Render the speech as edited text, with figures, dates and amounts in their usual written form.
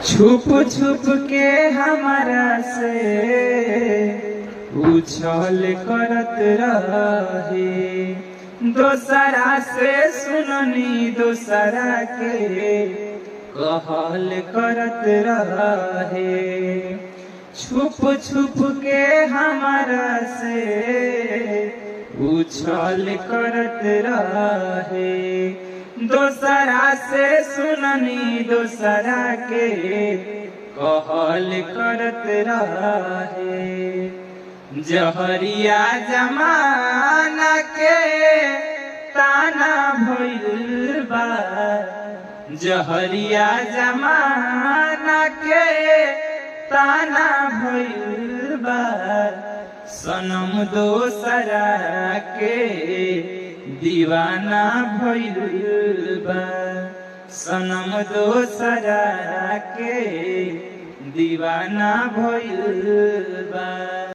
छुप छुप के हमारा से उछल करत रहे, दोसरा से सुननी दोसरा के कहल करत रहे। छुप छुप के हमारा से उछल करत रहे, दोसरा से सुननी दोसरा के कहल करत रहे। जहरिया जमाना के ताना भइल बा, जहरिया जमाना के ताना भइल बा, सनम दोसरा के दीवाना भइल बा, सनम दोसरा के दीवाना भइल बा।